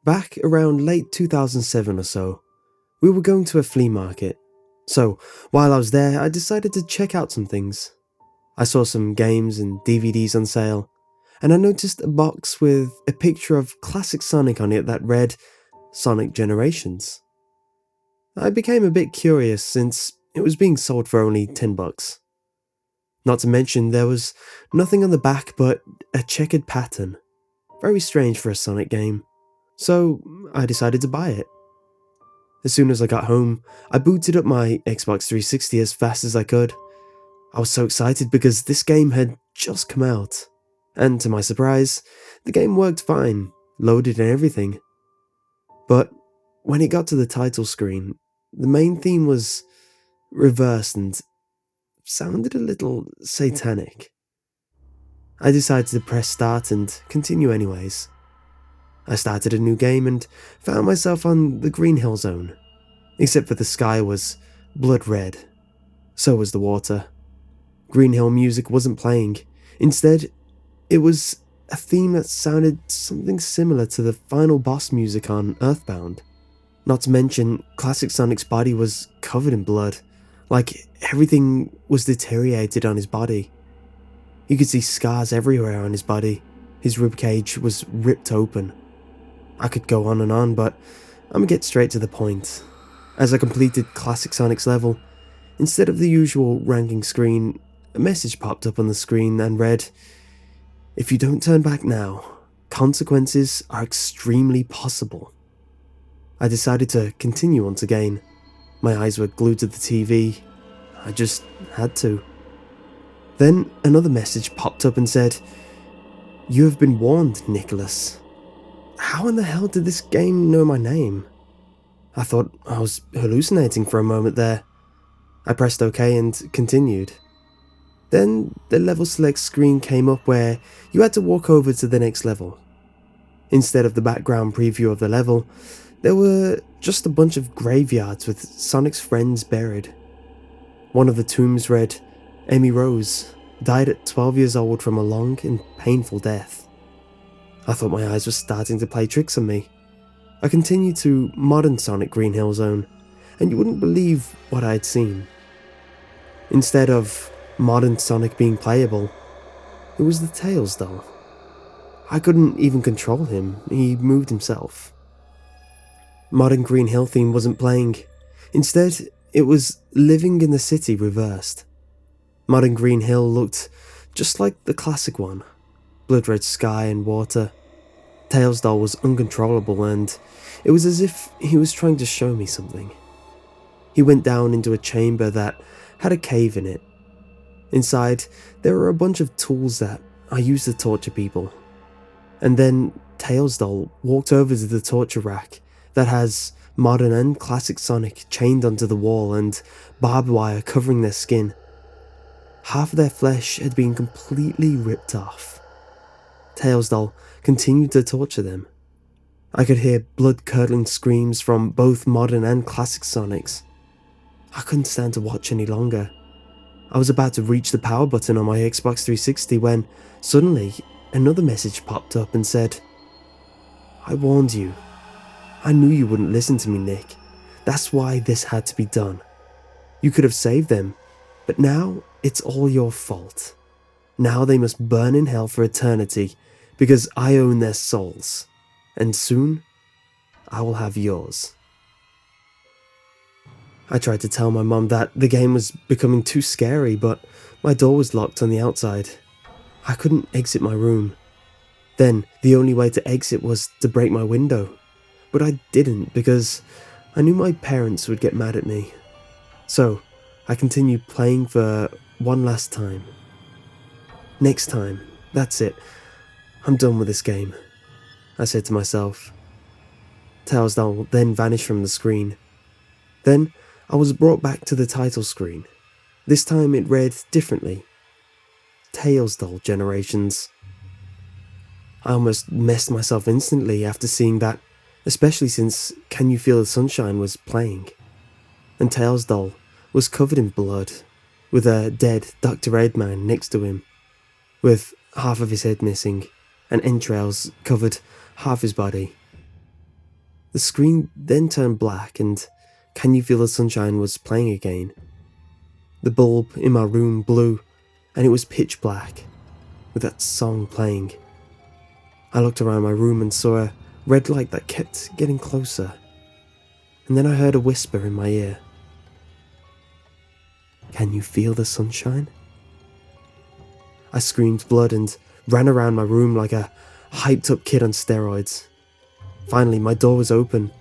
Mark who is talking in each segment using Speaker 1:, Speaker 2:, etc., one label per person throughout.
Speaker 1: Back around late 2007 or so, we were going to a flea market. So, while I was there, I decided to check out some things. I saw some games and DVDs on sale, and I noticed a box with a picture of classic Sonic on it that read Sonic Generations. I became a bit curious since it was being sold for only $10. Not to mention, there was nothing on the back but a checkered pattern. Very strange for a Sonic game. So, I decided to buy it. As soon as I got home, I booted up my Xbox 360 as fast as I could. I was so excited because this game had just come out. And to my surprise, the game worked fine, loaded and everything. But when it got to the title screen, the main theme was reversed and sounded a little satanic. I decided to press start and continue anyways. I started a new game and found myself on the Green Hill Zone, except for the sky was blood red. So was the water. Green Hill music wasn't playing. Instead, it was a theme that sounded something similar to the final boss music on Earthbound. Not to mention, classic Sonic's body was covered in blood, like everything was deteriorated on his body. You could see scars everywhere on his body. His ribcage was ripped open. I could go on, but I'm gonna get straight to the point. As I completed Classic Sonic's level, instead of the usual ranking screen, a message popped up on the screen and read, "If you don't turn back now, consequences are extremely possible." I decided to continue once again. My eyes were glued to the TV. I just had to. Then another message popped up and said, "You have been warned, Nicholas." How in the hell did this game know my name? I thought I was hallucinating for a moment there. I pressed OK and continued. Then the level select screen came up where you had to walk over to the next level. Instead of the background preview of the level, there were just a bunch of graveyards with Sonic's friends buried. One of the tombs read, "Amy Rose, died at 12 years old from a long and painful death." I thought my eyes were starting to play tricks on me. I continued to modern Sonic Green Hill Zone, and you wouldn't believe what I had seen. Instead of modern Sonic being playable, it was the Tails doll. I couldn't even control him, he moved himself. Modern Green Hill theme wasn't playing. Instead, it was Living in the City reversed. Modern Green Hill looked just like the classic one. Blood red sky and water. Tails doll was uncontrollable and it was as if he was trying to show me something. He went down into a chamber that had a cave in it. Inside, there were a bunch of tools that I used to torture people. And then Tails doll walked over to the torture rack that has modern and classic Sonic chained onto the wall and barbed wire covering their skin. Half of their flesh had been completely ripped off. Tails doll continued to torture them. I could hear blood-curdling screams from both modern and classic Sonics. I couldn't stand to watch any longer. I was about to reach the power button on my Xbox 360 when, suddenly, another message popped up and said, "I warned you. I knew you wouldn't listen to me, Nick. That's why this had to be done. You could have saved them, but now it's all your fault. Now they must burn in hell for eternity because I own their souls. And soon, I will have yours." I tried to tell my mum that the game was becoming too scary, but my door was locked on the outside. I couldn't exit my room. Then, the only way to exit was to break my window. But I didn't because I knew my parents would get mad at me. So, I continued playing for one last time. Next time, that's it. I'm done with this game, I said to myself. Tails doll then vanished from the screen. Then, I was brought back to the title screen. This time it read differently. Tails doll Generations. I almost messed myself instantly after seeing that, especially since Can You Feel the Sunshine was playing. And Tails doll was covered in blood, with a dead Dr. Eggman next to him, with half of his head missing, and entrails covered half his body. The screen then turned black and Can You Feel the Sunshine was playing again. The bulb in my room blew and it was pitch black with that song playing. I looked around my room and saw a red light that kept getting closer. And then I heard a whisper in my ear. Can you feel the sunshine? I screamed blood and ran around my room like a hyped up kid on steroids. Finally, my door was open.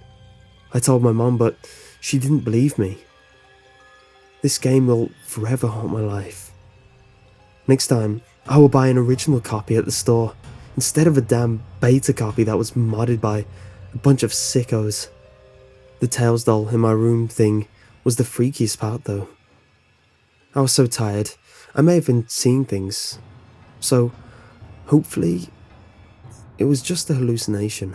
Speaker 1: I told my mom, but she didn't believe me. This game will forever haunt my life. Next time, I will buy an original copy at the store, instead of a damn beta copy that was modded by a bunch of sickos. The Tails doll in my room thing was the freakiest part though. I was so tired, I may have been seeing things. So, hopefully, it was just a hallucination.